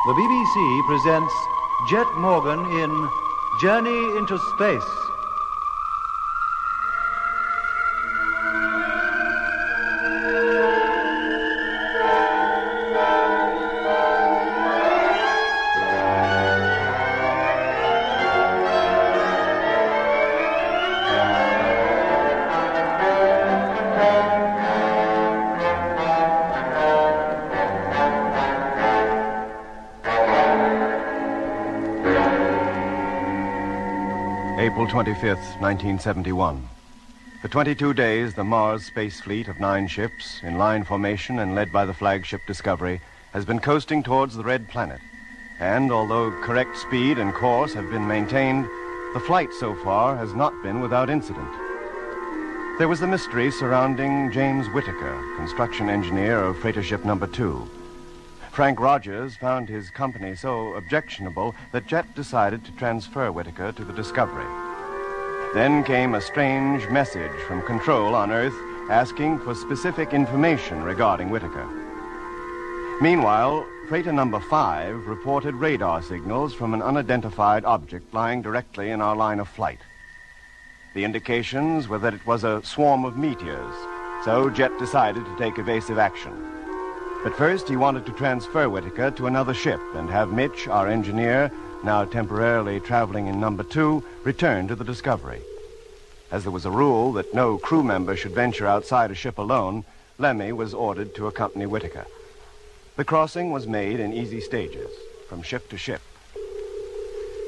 The BBC presents Jet Morgan in Journey into Space. April 25th, 1971. For 22 days, the Mars space fleet of 9 ships, in line formation and led by the flagship Discovery, has been coasting towards the Red Planet. And although correct speed and course have been maintained, the flight so far has not been without incident. There was the mystery surrounding James Whittaker, construction engineer of freighter ship number 2. Frank Rogers found his company so objectionable that Jet decided to transfer Whittaker to the Discovery. Then came a strange message from Control on Earth asking for specific information regarding Whittaker. Meanwhile, freighter number 5 reported radar signals from an unidentified object lying directly in our line of flight. The indications were that it was a swarm of meteors, so Jet decided to take evasive action. But first, he wanted to transfer Whittaker to another ship and have Mitch, our engineer, now temporarily traveling in number 2, return to the Discovery. As there was a rule that no crew member should venture outside a ship alone, Lemmy was ordered to accompany Whittaker. The crossing was made in easy stages, from ship to ship.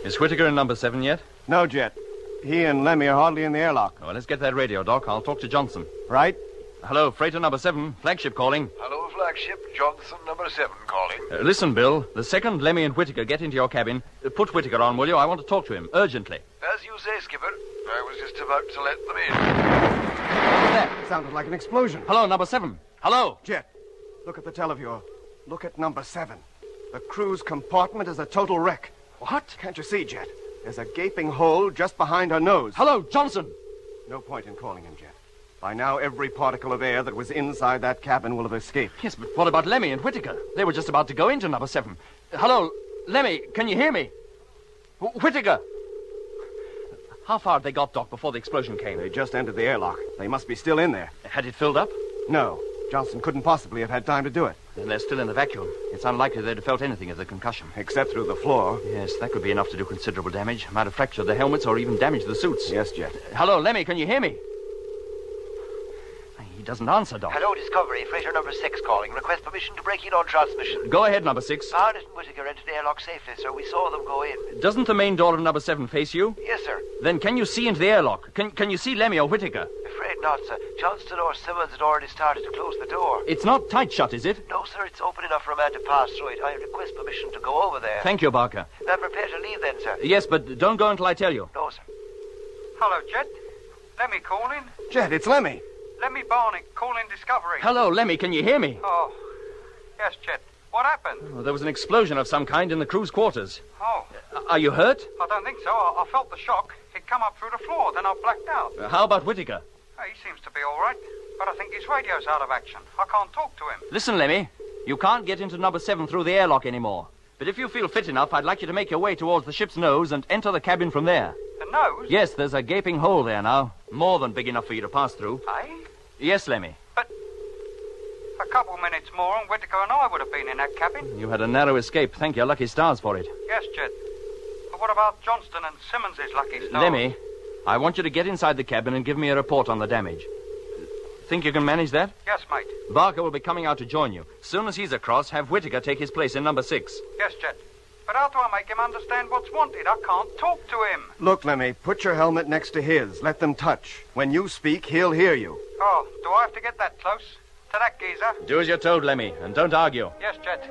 Is Whittaker in number 7 yet? No, Jet. He and Lemmy are hardly in the airlock. Well, let's get that radio, Doc. I'll talk to Johnson. Right? Hello, freighter number 7, flagship calling. Hello, flagship. Johnson, number 7, calling. Listen, Bill. The second Lemmy and Whittaker get into your cabin, put Whittaker on, will you? I want to talk to him, urgently. As you say, Skipper. I was just about to let them in. That sounded like an explosion. Hello, number 7. Hello. Jet, look at the televiewer. Look at number 7. The crew's compartment is a total wreck. What? Can't you see, Jet? There's a gaping hole just behind her nose. Hello, Johnson. No point in calling him, Jet. By now, every particle of air that was inside that cabin will have escaped. Yes, but what about Lemmy and Whittaker? They were just about to go into number 7. Hello, Lemmy, can you hear me? Whittaker! How far had they got, Doc, before the explosion came? They just entered the airlock. They must be still in there. Had it filled up? No. Johnson couldn't possibly have had time to do it. Then they're still in the vacuum. It's unlikely they'd have felt anything of the concussion. Except through the floor. Yes, that could be enough to do considerable damage. Might have fractured the helmets or even damaged the suits. Yes, Jet. Hello, Lemmy, can you hear me? He doesn't answer, Doc. Hello, Discovery. Freighter number 6 calling. Request permission to break in on transmission. Go ahead, number 6. Barnett and Whittaker entered the airlock safely, sir. We saw them go in. Doesn't the main door of number 7 face you? Yes, sir. Then can you see into the airlock? Can you see Lemmy or Whittaker? Afraid not, sir. Johnston or Simmons had already started to close the door. It's not tight shut, is it? No, sir. It's open enough for a man to pass through it. I request permission to go over there. Thank you, Barker. Now prepare to leave then, sir. Yes, but don't go until I tell you. No, sir. Hello, Jet. Lemmy calling. Jet, it's Lemmy. Lemmy Barnett calling Discovery. Hello, Lemmy, can you hear me? Oh, yes, Jet. What happened? Oh, there was an explosion of some kind in the crew's quarters. Oh, Are you hurt? I don't think so. I felt the shock. It come up through the floor, then I blacked out. How about Whittaker? He seems to be all right, but I think his radio's out of action. I can't talk to him. Listen, Lemmy, you can't get into number 7 through the airlock anymore. But if you feel fit enough, I'd like you to make your way towards the ship's nose and enter the cabin from there. The nose? Yes, there's a gaping hole there now. More than big enough for you to pass through. Eh? Yes, Lemmy. But a couple minutes more and Whittaker and I would have been in that cabin. You had a narrow escape. Thank your lucky stars for it. Yes, Jet. But what about Johnston and Simmons' lucky stars? Lemmy, I want you to get inside the cabin and give me a report on the damage. Think you can manage that? Yes, mate. Barker will be coming out to join you. Soon as he's across, have Whittaker take his place in number 6. Yes, Jet. But how do I make him understand what's wanted? I can't talk to him. Look, Lemmy, put your helmet next to his. Let them touch. When you speak, he'll hear you. Oh, do I have to get that close? To that geezer? Do as you're told, Lemmy, and don't argue. Yes, Jet.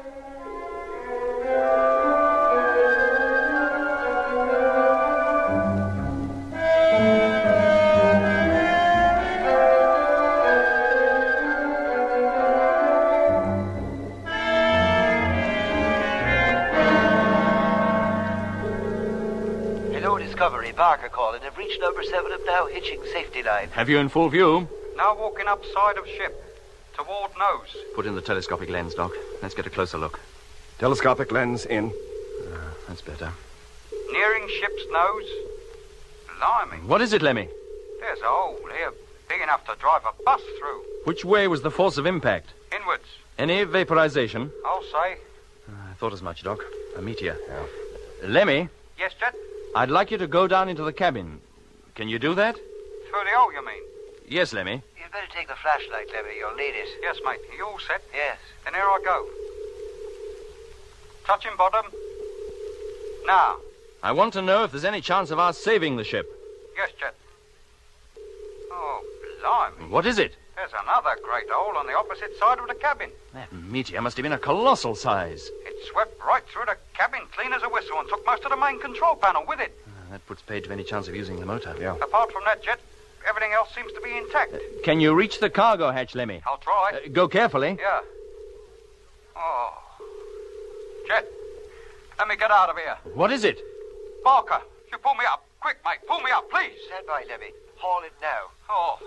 Discovery, Barker calling. Have reached number 7 and now hitching safety line. Have you in full view? Now walking up side of ship. Toward nose. Put in the telescopic lens, Doc. Let's get a closer look. Telescopic lens in. That's better. Nearing ship's nose. Blimey. What is it, Lemmy? There's a hole here big enough to drive a bus through. Which way was the force of impact? Inwards, Any vaporization? I'll say. I thought as much, Doc. A meteor. Yeah. Lemmy, Yes, Jet? I'd like you to go down into the cabin. Can you do that? Through the hole, you mean? Yes, Lemmy. You'd better take the flashlight, Lemmy. You'll need it. Yes, mate. Are you all set? Yes. Then here I go. Touching bottom. Now. I want to know if there's any chance of our saving the ship. Yes, Jet. Oh, blimey. What is it? There's another great hole on the opposite side of the cabin. That meteor must have been a colossal size. It swept right through the cabin clean as a whistle and took most of the main control panel with it. That puts paid to any chance of using the motor. Yeah. Apart from that, Jet, everything else seems to be intact. Can you reach the cargo hatch, Lemmy? I'll try. Go carefully. Yeah. Oh. Jet, let me get out of here. What is it? Barker, you pull me up. Quick, mate, pull me up, please. Stand by, Lemmy. Haul it now. Oh,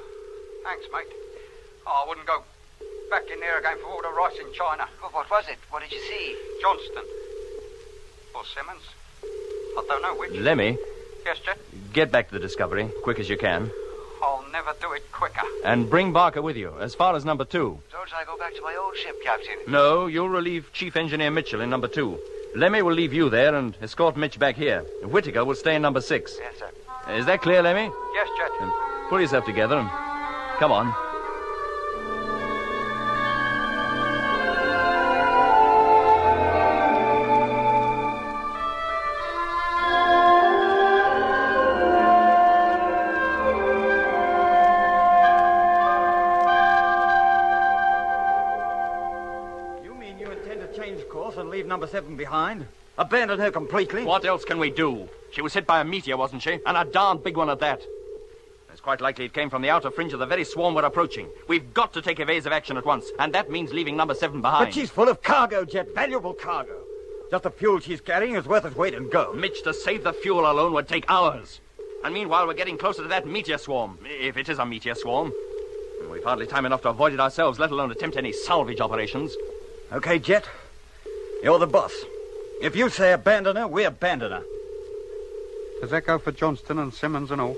thanks, mate. Oh, I wouldn't go back in there again for all the rice in China. Well, what was it? What did you see? Johnston. Or Simmons. I don't know which. Lemmy, Yes, Jet? get back to the Discovery, quick as you can. I'll never do it quicker. And bring Barker with you, as far as number 2. Don't I go back to my old ship, Captain? No, you'll relieve Chief Engineer Mitchell in number 2. Lemmy will leave you there and escort Mitch back here. Whittaker will stay in number 6. Yes, sir. Is that clear, Lemmy? Yes, Jet. Then pull yourself together and come on. You mean you intend to change course and leave number 7 behind? Abandon her completely? What else can we do? She was hit by a meteor, wasn't she? And a darn big one at that. It's quite likely it came from the outer fringe of the very swarm we're approaching. We've got to take evasive action at once, and that means leaving number 7 behind. But she's full of cargo, Jet. Valuable cargo. Just the fuel she's carrying is worth its weight in gold. Mitch, to save the fuel alone would take hours. And meanwhile, we're getting closer to that meteor swarm. If it is a meteor swarm. We've hardly time enough to avoid it ourselves, let alone attempt any salvage operations. Okay, Jet. You're the boss. If you say abandon her, we abandon her. Does that go for Johnston and Simmons and all?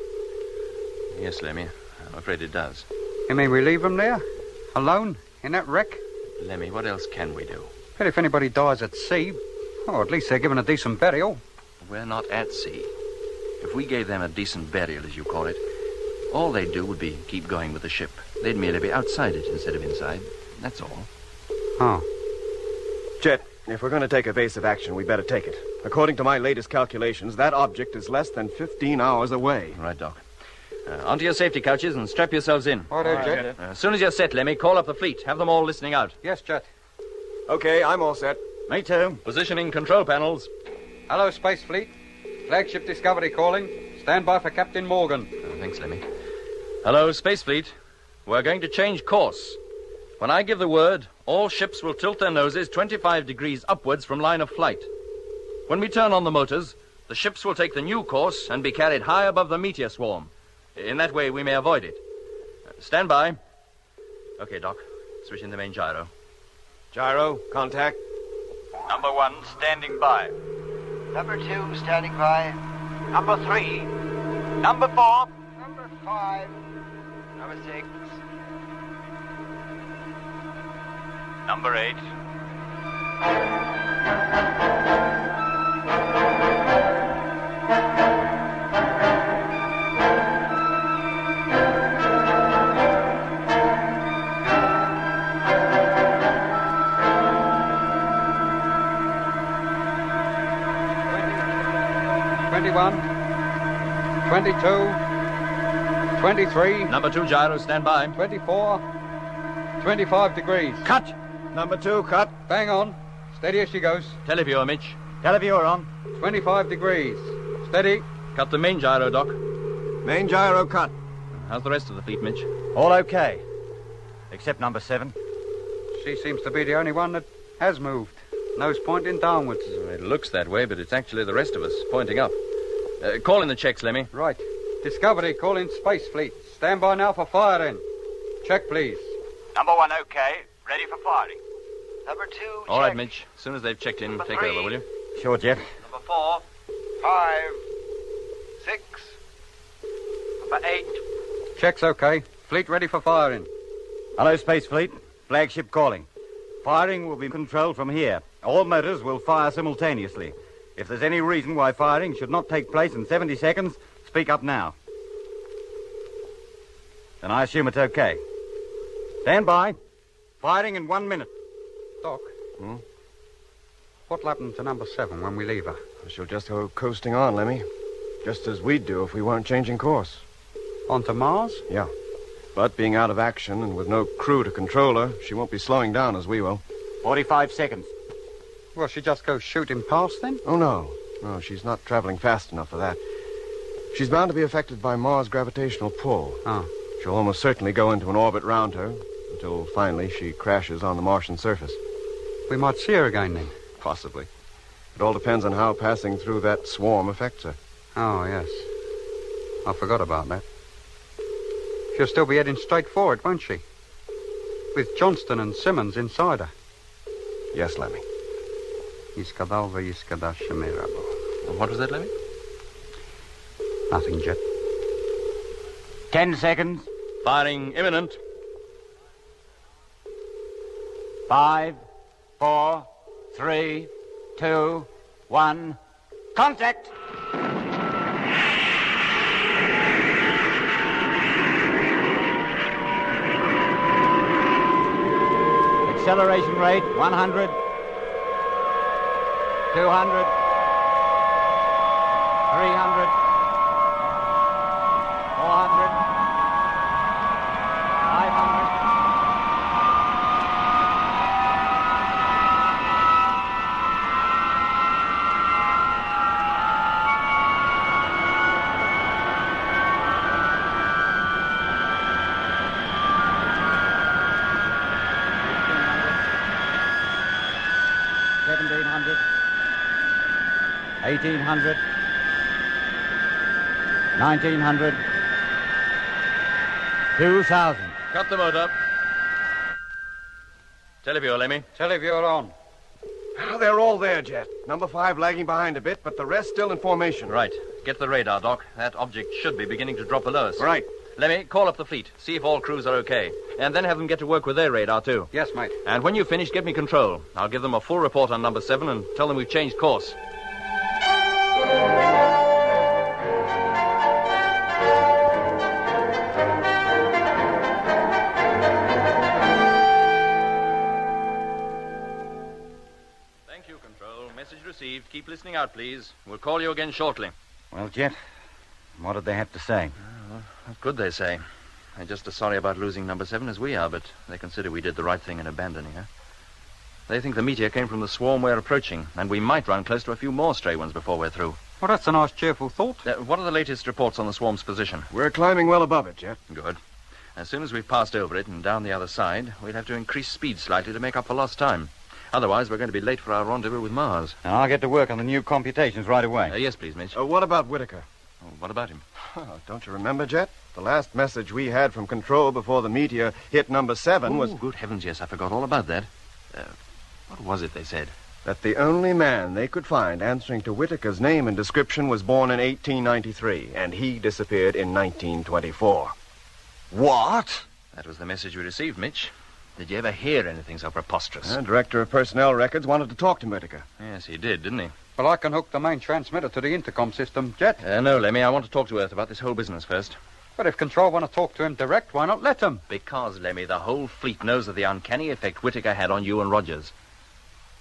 Yes, Lemmy. I'm afraid it does. You mean we leave them there? Alone? In that wreck? Lemmy, what else can we do? But if anybody dies at sea, oh, at least they're given a decent burial. We're not at sea. If we gave them a decent burial, as you call it, all they'd do would be keep going with the ship. They'd merely be outside it instead of inside. That's all. Oh. Jet, if we're going to take evasive action, we better take it. According to my latest calculations, that object is less than 15 hours away. Right, Doc. Onto your safety couches and strap yourselves in. Righto, Jet. As soon as you're set, Lemmy, call up the fleet. Have them all listening out. Yes, Jet. Okay, I'm all set. Me too. Positioning control panels. Hello, Space Fleet. Flagship Discovery calling. Stand by for Captain Morgan. Thanks, Lemmy. Hello, Space Fleet. We're going to change course. When I give the word, all ships will tilt their noses 25 degrees upwards from line of flight. When we turn on the motors, the ships will take the new course and be carried high above the meteor swarm. In that way, we may avoid it. Stand by. Okay, Doc. Switch in the main gyro. Gyro, contact. Number 1, standing by. Number 2, standing by. Number 3. Number 4. Number 5. Number 6. Number 8. 21, 22, 23, Number 2 gyro, stand by. 24, 25 degrees. Cut. Number 2, cut. Bang on. Steady as she goes. Televiewer, Mitch. Televiewer on. 25 degrees. Steady. Cut the main gyro, Doc. Main gyro, cut. How's the rest of the fleet, Mitch? All okay. Except number 7. She seems to be the only one that has moved. Nose pointing downwards. It looks that way, but it's actually the rest of us pointing up. Call in the checks, Lemmy. Right. Discovery calling Space Fleet. Stand by now for firing. Check, please. Number 1, okay. Ready for firing. Number 2, check. All right, Mitch. As soon as they've checked in, Number take 3. over, will you? Sure, Jet. Number 4. 5, 6. Number 8. Check's okay. Fleet ready for firing. Hello, Space Fleet. Flagship calling. Firing will be controlled from here. All motors will fire simultaneously. If there's any reason why firing should not take place in 70 seconds, speak up now. Then I assume it's okay. Stand by. Firing in 1 minute. Doc. What'll happen to number 7 when we leave her? She'll just go coasting on, Lemmy. Just as we'd do if we weren't changing course. On to Mars? Yeah. But being out of action and with no crew to control her, she won't be slowing down as we will. 45 seconds. Will she just go shooting past then? Oh, no. No, she's not traveling fast enough for that. She's bound to be affected by Mars' gravitational pull. Oh. She'll almost certainly go into an orbit round her until finally she crashes on the Martian surface. We might see her again then. Possibly. It all depends on how passing through that swarm affects her. Oh, yes. I forgot about that. She'll still be heading straight for it, won't she? With Johnston and Simmons inside her. Yes, Lemmy. Iskadalva Iskadashamirabo. What was that, Lemmy? Nothing, Jet. 10 seconds. Firing imminent. 5, 4, 3, 2, 1. Contact! Acceleration rate 100, 200, 300, 400, 500. $1,700, $1,800, $1,900, $2,000. Cut the motor. Televiewer, Lemmy. Televiewer on. Oh, they're all there, Jet. Number 5 lagging behind a bit, but the rest still in formation. Right. Get the radar, Doc. That object should be beginning to drop below us. Right. Lemmy, call up the fleet. See if all crews are okay. And then have them get to work with their radar, too. Yes, mate. And when you've finished, get me control. I'll give them a full report on number 7 and tell them we've changed course. Thank you, Control. Message received. Keep listening out, please. We'll call you again shortly. Well, Jet, what did they have to say? What could they say? They're just as sorry about losing number 7 as we are, but they consider we did the right thing in abandoning her. They think the meteor came from the swarm we're approaching, and we might run close to a few more stray ones before we're through. Well, that's a nice, cheerful thought. What are the latest reports on the swarm's position? We're climbing well above it, Jet. Good. As soon as we've passed over it and down the other side, we'll have to increase speed slightly to make up for lost time. Otherwise, we're going to be late for our rendezvous with Mars. And I'll get to work on the new computations right away. Yes, please, Mitch. What about Whitaker? Oh, what about him? Don't you remember, Jet? The last message we had from Control before the meteor hit number 7 was... Good heavens, yes, I forgot all about that. What was it they said? that the only man they could find answering to Whitaker's name and description was born in 1893, and he disappeared in 1924. What? That was the message we received, Mitch. Did you ever hear anything so preposterous? The Director of Personnel Records wanted to talk to Whitaker. Yes, he did, didn't he? Well, I can hook the main transmitter to the intercom system, Jet. No, Lemmy, I want to talk to Earth about this whole business first. But if Control want to talk to him direct, why not let him? Because, Lemmy, the whole fleet knows of the uncanny effect Whitaker had on you and Rogers.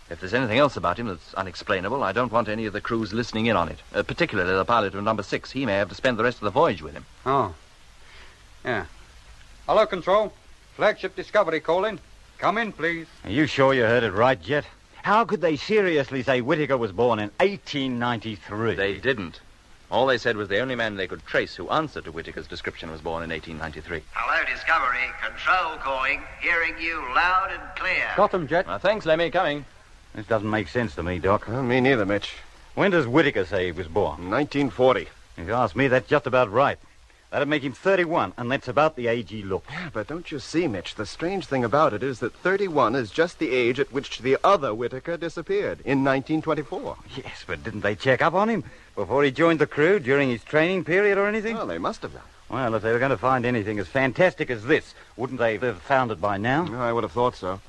If there's anything else about him that's unexplainable, I don't want any of the crews listening in on it. Particularly the pilot of number 6. He may have to spend the rest of the voyage with him. Oh. Yeah. Hello, Control. Flagship Discovery calling. Come in, please. Are you sure you heard it right, Jet? How could they seriously say Whitaker was born in 1893? They didn't. All they said was the only man they could trace who answered to Whitaker's description was born in 1893. Hello, Discovery. Control calling. Hearing you loud and clear. Got him, Jet. Thanks, Lemmy. Coming. This doesn't make sense to me, Doc. Well, me neither, Mitch. When does Whitaker say he was born? 1940. If you ask me, that's just about right. That'd make him 31, and that's about the age he looks. Yeah, but don't you see, Mitch, the strange thing about it is that 31 is just the age at which the other Whittaker disappeared, in 1924. Yes, but didn't they check up on him before he joined the crew during his training period or anything? Well, they must have done. Well, if they were going to find anything as fantastic as this, wouldn't they have found it by now? I would have thought so.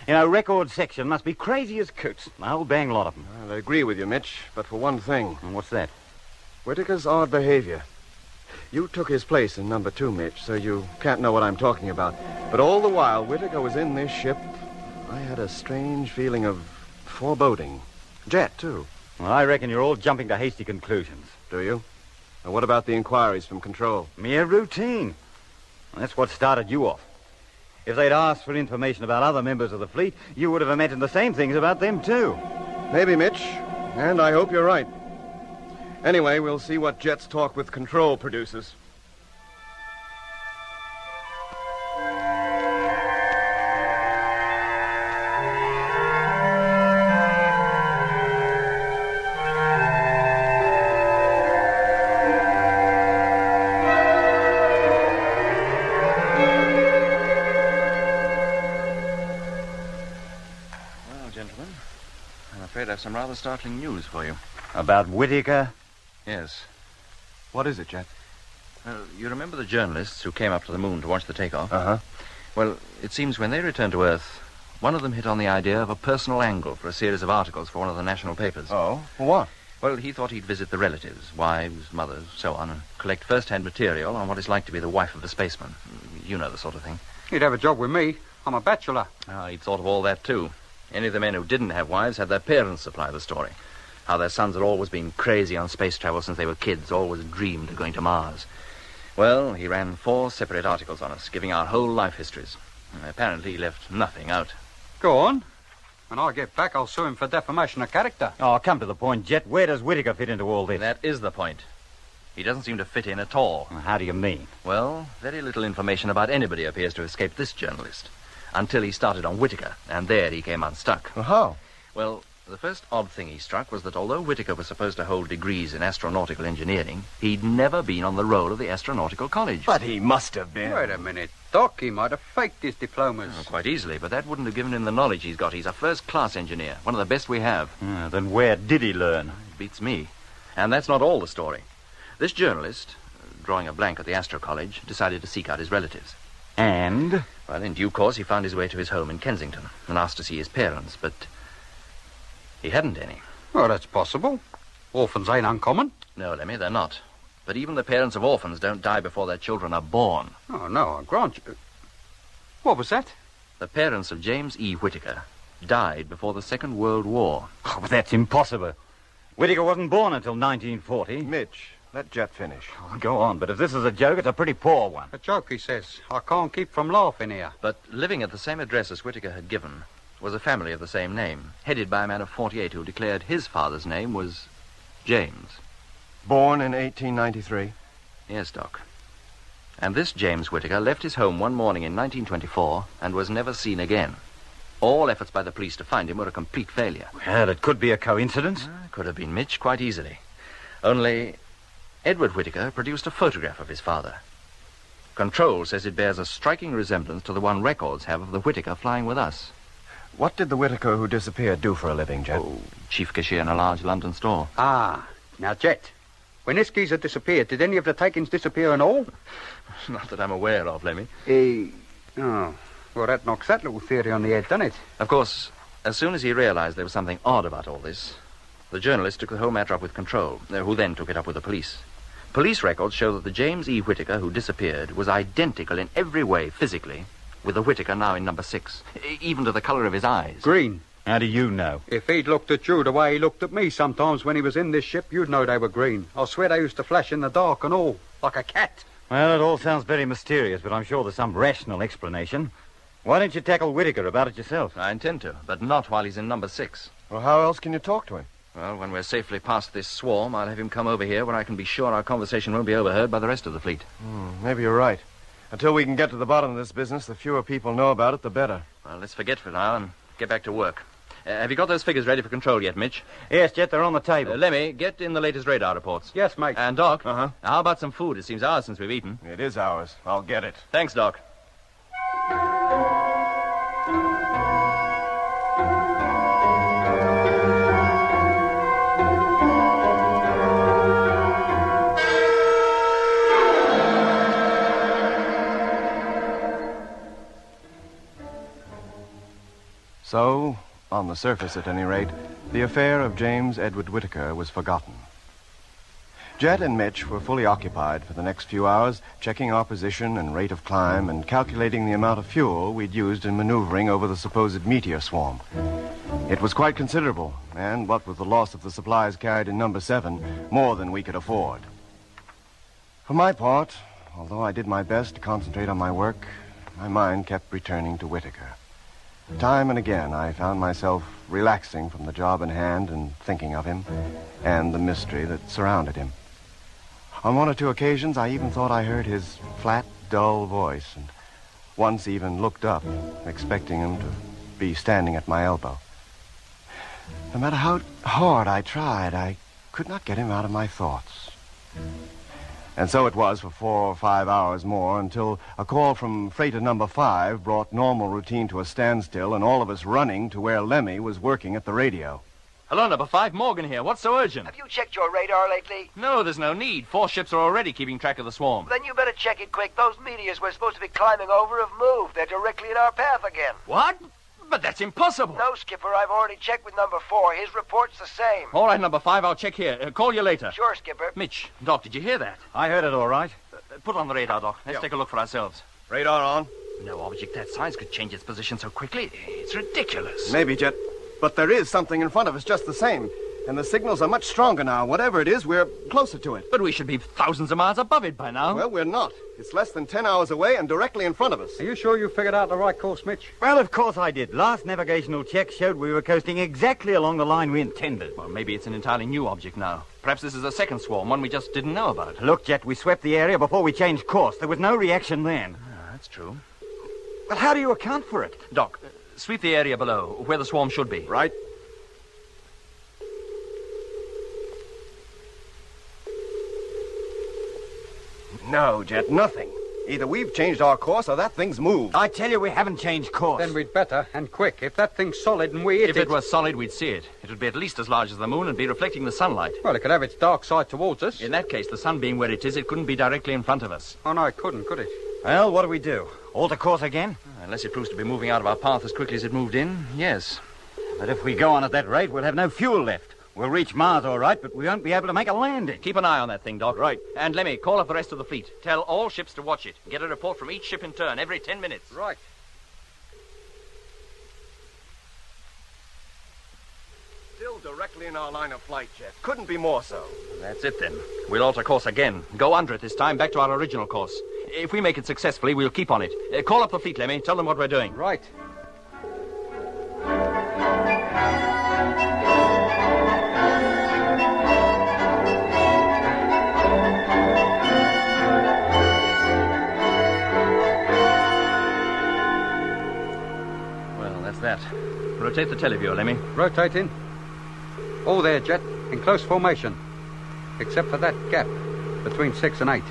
You know, record section must be crazy as coots. The whole bang lot of them. Well, I agree with you, Mitch, but for one thing. And what's that? Whittaker's odd behavior. You took his place in number 2, Mitch, so you can't know what I'm talking about. But all the while Whittaker was in this ship, I had a strange feeling of foreboding. Jet, too. Well, I reckon you're all jumping to hasty conclusions. Do you? And what about the inquiries from Control? Mere routine. And that's what started you off. If they'd asked for information about other members of the fleet, you would have imagined the same things about them, too. Maybe, Mitch. And I hope you're right. Anyway, we'll see what Jet's talk with Control produces. Well, gentlemen, I'm afraid I've some rather startling news for you. About Whittaker? Yes. What is it, Jet? You remember the journalists who came up to the moon to watch the takeoff? Uh-huh. Well, it seems when they returned to Earth, one of them hit on the idea of a personal angle for a series of articles for one of the national papers. Oh? What? Well, he thought he'd visit the relatives, wives, mothers, so on, and collect first-hand material on what it's like to be the wife of a spaceman. You know the sort of thing. He'd have a job with me. I'm a bachelor. He'd thought of all that, too. Any of the men who didn't have wives had their parents supply the story. How their sons had always been crazy on space travel since they were kids, always dreamed of going to Mars. Well, he ran 4 separate articles on us, giving our whole life histories. Apparently he left nothing out. Go on. When I get back, I'll sue him for defamation of character. Oh, come to the point, Jet. Where does Whittaker fit into all this? That is the point. He doesn't seem to fit in at all. How do you mean? Well, very little information about anybody appears to escape this journalist. Until he started on Whittaker, and there he came unstuck. Well, how? Well, the first odd thing he struck was that although Whittaker was supposed to hold degrees in astronautical engineering, he'd never been on the roll of the Astronautical College. But he must have been. Wait a minute, Doc. He might have faked his diplomas. Oh, quite easily, but that wouldn't have given him the knowledge he's got. He's a first-class engineer, one of the best we have. Then where did he learn? It beats me. And that's not all the story. This journalist, drawing a blank at the Astro College, decided to seek out his relatives. And? Well, in due course, he found his way to his home in Kensington and asked to see his parents, but he hadn't any. Well, that's possible. Orphans ain't uncommon. No, Lemmy, they're not. But even the parents of orphans don't die before their children are born. Oh, no, I grant you. What was that? The parents of James E. Whittaker died before the Second World War. Oh, but that's impossible. Whittaker wasn't born until 1940. Mitch, let Jet finish. Oh, go on, but if this is a joke, it's a pretty poor one. A joke, he says. I can't keep from laughing here. But living at the same address as Whittaker had given was a family of the same name, headed by a man of 48 who declared his father's name was James. Born in 1893? Yes, Doc. And this James Whittaker left his home one morning in 1924 and was never seen again. All efforts by the police to find him were a complete failure. Well, it could be a coincidence. Could have been Mitch quite easily. Only Edward Whittaker produced a photograph of his father. Control says it bears a striking resemblance to the one records have of the Whittaker flying with us. What did the Whittaker who disappeared do for a living, Jet? Oh, chief cashier in a large London store. Ah, now, Jet, when this geezer disappeared, did any of the takings disappear and all? Not that I'm aware of, Lemmy. Oh, well, that knocks that little theory on the head, doesn't it? Of course, as soon as he realized there was something odd about all this, the journalist took the whole matter up with Control, who then took it up with the police. Police records show that the James E. Whittaker who disappeared was identical in every way, physically, with the Whittaker now in number 6, even to the color of his eyes. Green. How do you know? If he'd looked at you the way he looked at me sometimes when he was in this ship, you'd know they were green. I swear they used to flash in the dark and all, like a cat. Well, it all sounds very mysterious, but I'm sure there's some rational explanation. Why don't you tackle Whittaker about it yourself? I intend to, but not while he's in number 6. Well, how else can you talk to him? Well, when we're safely past this swarm, I'll have him come over here where I can be sure our conversation won't be overheard by the rest of the fleet. Maybe you're right. Until we can get to the bottom of this business, the fewer people know about it, the better. Well, let's forget for now and get back to work. Have you got those figures ready for control yet, Mitch? Yes, Jet, they're on the table. Lemmy, get in the latest radar reports. Yes, mate. And, Doc, Uh-huh. how about some food? It seems hours since we've eaten. It is ours. I'll get it. Thanks, Doc. So, on the surface at any rate, the affair of James Edward Whittaker was forgotten. Jet and Mitch were fully occupied for the next few hours, checking our position and rate of climb and calculating the amount of fuel we'd used in maneuvering over the supposed meteor swarm. It was quite considerable, and what with the loss of the supplies carried in number 7, more than we could afford. For my part, although I did my best to concentrate on my work, my mind kept returning to Whittaker. Time and again, I found myself relaxing from the job in hand and thinking of him and the mystery that surrounded him. On one or two occasions, I even thought I heard his flat, dull voice, and once even looked up, expecting him to be standing at my elbow. No matter how hard I tried, I could not get him out of my thoughts. And so it was for 4 or 5 hours more until a call from freighter number 5 brought normal routine to a standstill and all of us running to where Lemmy was working at the radio. Hello, number 5, Morgan here. What's so urgent? Have you checked your radar lately? No, there's no need. 4 ships are already keeping track of the swarm. Then you better check it quick. Those meteors we're supposed to be climbing over have moved. They're directly in our path again. What? But that's impossible. No, Skipper, I've already checked with number 4. His report's the same. All right, number 5, I'll check here. Call you later. Sure, Skipper. Mitch, Doc, did you hear that? I heard it all right. Put on the radar, Doc. Let's take a look for ourselves. Radar on? No object that size could change its position so quickly. It's ridiculous. Maybe, Jet. But there is something in front of us just the same. And the signals are much stronger now. Whatever it is, we're closer to it. But we should be thousands of miles above it by now. Well, we're not. It's less than 10 hours away and directly in front of us. Are you sure you figured out the right course, Mitch? Well, of course I did. Last navigational check showed we were coasting exactly along the line we intended. Well, maybe it's an entirely new object now. Perhaps this is a second swarm, one we just didn't know about. Look, Jet, we swept the area before we changed course. There was no reaction then. That's true. Well, how do you account for it? Doc, sweep the area below, where the swarm should be. Right. No, Jet, nothing. Either we've changed our course or that thing's moved. I tell you, we haven't changed course. Then we'd better, and quick. If that thing's solid and we hit If it was solid, we'd see it. It would be at least as large as the moon and be reflecting the sunlight. Well, it could have its dark side towards us. In that case, the sun being where it is, it couldn't be directly in front of us. Oh, no, it couldn't, could it? Well, what do we do? Alter course again? Unless it proves to be moving out of our path as quickly as it moved in, yes. But if we go on at that rate, we'll have no fuel left. We'll reach Mars all right, but we won't be able to make a landing. Keep an eye on that thing, Doc. Right. And Lemmy, call up the rest of the fleet. Tell all ships to watch it. Get a report from each ship in turn every 10 minutes. Right. Still directly in our line of flight, Jet. Couldn't be more so. That's it, then. We'll alter course again. Go under it this time, back to our original course. If we make it successfully, we'll keep on it. Call up the fleet, Lemmy. Tell them what we're doing. Right. Well, that's that. Rotate the televiewer, Lemmy. Rotating. All there, Jet. In close formation. Except for that gap between 6 and 8.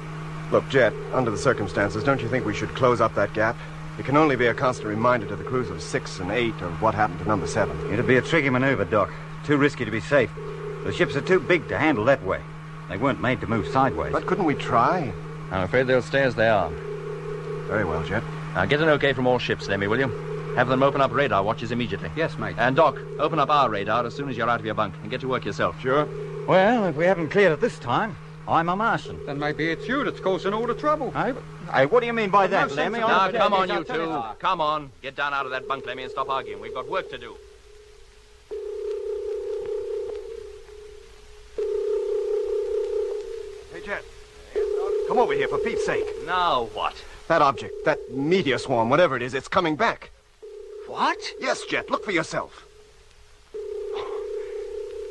Look, Jet, under the circumstances, don't you think we should close up that gap? It can only be a constant reminder to the crews of 6 and 8 of what happened to number 7. It'd be a tricky maneuver, Doc. Too risky to be safe. The ships are too big to handle that way. They weren't made to move sideways. But couldn't we try? I'm afraid they'll stay as they are. Very well, Jet. Now, get an okay from all ships, Lemmy, will you? Have them open up radar watches immediately. Yes, mate. And, Doc, open up our radar as soon as you're out of your bunk and get to work yourself. Sure. Well, if we haven't cleared it this time, I'm a Martian. Then maybe it's you that's causing all the trouble. Hey, what do you mean by that, sense Lemmy? of Now, Okay, come on, yes, you I'll tell you two. that. Come on. Get down out of that bunk, Lemmy, and stop arguing. We've got work to do. Hey, Jet. Come over here, for Pete's sake. Now what? That object, that meteor swarm, whatever it is, it's coming back. What? Yes, Jet, look for yourself.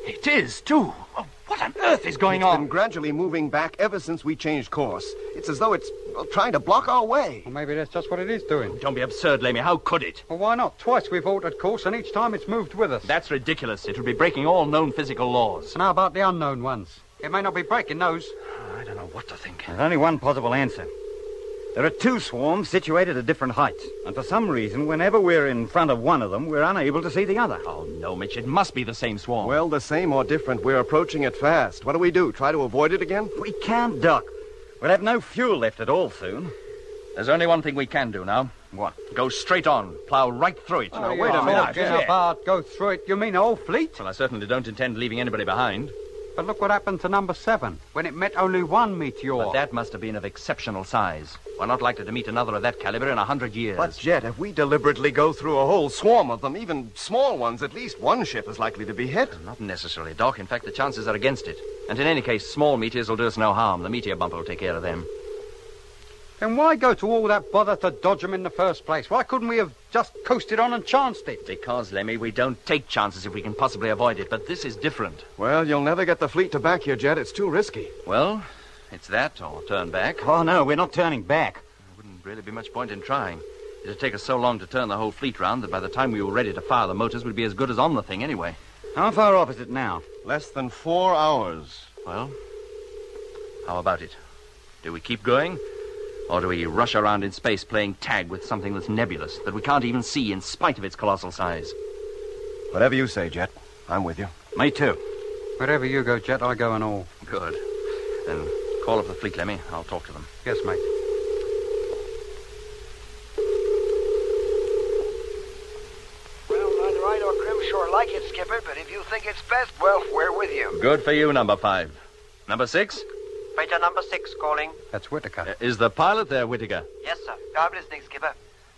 It is, too. Oh, what on earth is going It's on? been gradually moving back ever since we changed course. It's as though it's Well, trying to block our way. Well, maybe that's just what it is doing. Don't be absurd, Lemmy. How could it? Well, why not? Twice we've altered course, and each time it's moved with us. That's ridiculous. It would be breaking all known physical laws. And how about the unknown ones? It may not be breaking those. I don't know what to think. There's only one possible answer. There are two swarms situated at different heights, and for some reason, whenever we're in front of one of them, we're unable to see the other. Oh, no, Mitch. It must be the same swarm. Well, the same or different. We're approaching it fast. What do? Try to avoid it again? We can't, Doc. We'll have no fuel left at all soon. There's only one thing we can do now. What? Go straight on. Plow right through it. Oh, wait a minute. Talking about go through it. You mean the whole fleet? Well, I certainly don't intend leaving anybody behind. But look what happened to number 7, when it met only one meteor. But that must have been of exceptional size. We're not likely to meet another of that caliber in 100 years. But, Jet, if we deliberately go through a whole swarm of them, even small ones, at least one ship is likely to be hit. Not necessarily, Doc. In fact, the chances are against it. And in any case, small meteors will do us no harm. The meteor bumper will take care of them. Then why go to all that bother to dodge them in the first place? Why couldn't we have just coasted on and chanced it? Because, Lemmy, we don't take chances if we can possibly avoid it. But this is different. Well, you'll never get the fleet to back you, Jet. It's too risky. Well, it's that or turn back. Oh, no, we're not turning back. There wouldn't really be much point in trying. It'd take us so long to turn the whole fleet round that by the time we were ready to fire the motors, we'd be as good as on the thing anyway. How far off is it now? Less than 4 hours. Well, how about it? Do we keep going? Or do we rush around in space playing tag with something that's nebulous, that we can't even see in spite of its colossal size? Whatever you say, Jet. I'm with you. Me too. Wherever you go, Jet, I go and all. Good. Then call up the fleet, Lemmy. I'll talk to them. Yes, mate. Well, neither I nor Grimshore like it, Skipper, but if you think it's best, well, we're with you. Good for you, number 5. Number 6? Freighter number 6 calling. That's Whittaker. Is the pilot there, Whittaker? Yes, sir. I'm listening, Skipper.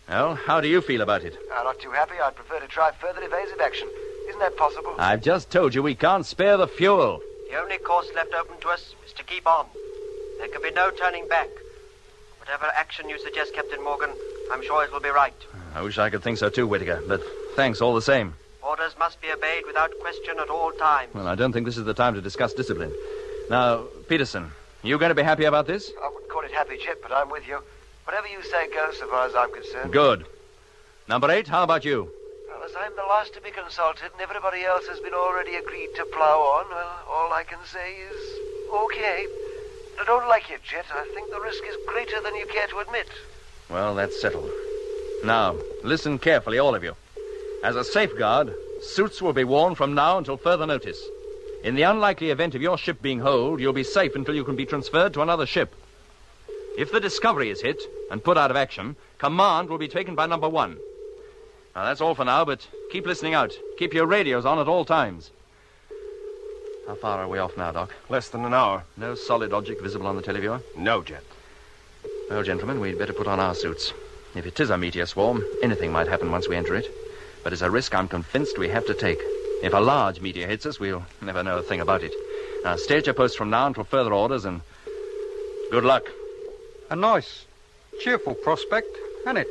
Well, how do you feel about it? Not too happy. I'd prefer to try further evasive action. Isn't that possible? I've just told you we can't spare the fuel. The only course left open to us is to keep on. There can be no turning back. Whatever action you suggest, Captain Morgan, I'm sure it will be right. I wish I could think so too, Whittaker, but thanks all the same. Orders must be obeyed without question at all times. Well, I don't think this is the time to discuss discipline. Now, Peterson, you going to be happy about this? I wouldn't call it happy, Jet, but I'm with you. Whatever you say goes, so far as I'm concerned. Good. Number 8, how about you? Well, as I'm the last to be consulted and everybody else has been already agreed to plow on, well, all I can say is, okay. I don't like it, Jet. I think the risk is greater than you care to admit. Well, that's settled. Now, listen carefully, all of you. As a safeguard, suits will be worn from now until further notice. In the unlikely event of your ship being holed, you'll be safe until you can be transferred to another ship. If the Discovery is hit and put out of action, command will be taken by number 1. Now, that's all for now, but keep listening out. Keep your radios on at all times. How far are we off now, Doc? Less than an hour. No solid object visible on the televiewer? No, Jet. Well, gentlemen, we'd better put on our suits. If it is a meteor swarm, anything might happen once we enter it. But it's a risk I'm convinced we have to take. If a large meteor hits us, we'll never know a thing about it. Now, stay at your post from now until further orders, and good luck. A nice, cheerful prospect, isn't it?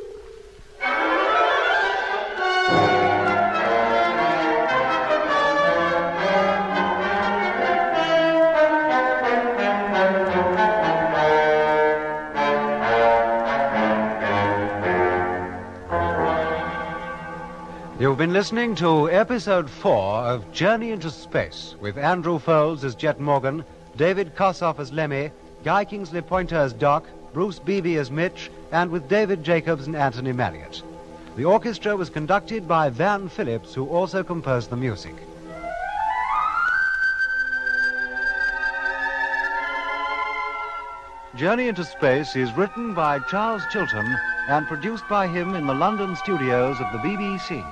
You've been listening to Episode 4 of Journey into Space, with Andrew Foulds as Jet Morgan, David Kossoff as Lemmy, Guy Kingsley Pointer as Doc, Bruce Beebe as Mitch, and with David Jacobs and Anthony Marriott. The orchestra was conducted by Van Phillips, who also composed the music. Journey into Space is written by Charles Chilton and produced by him in the London studios of the BBC.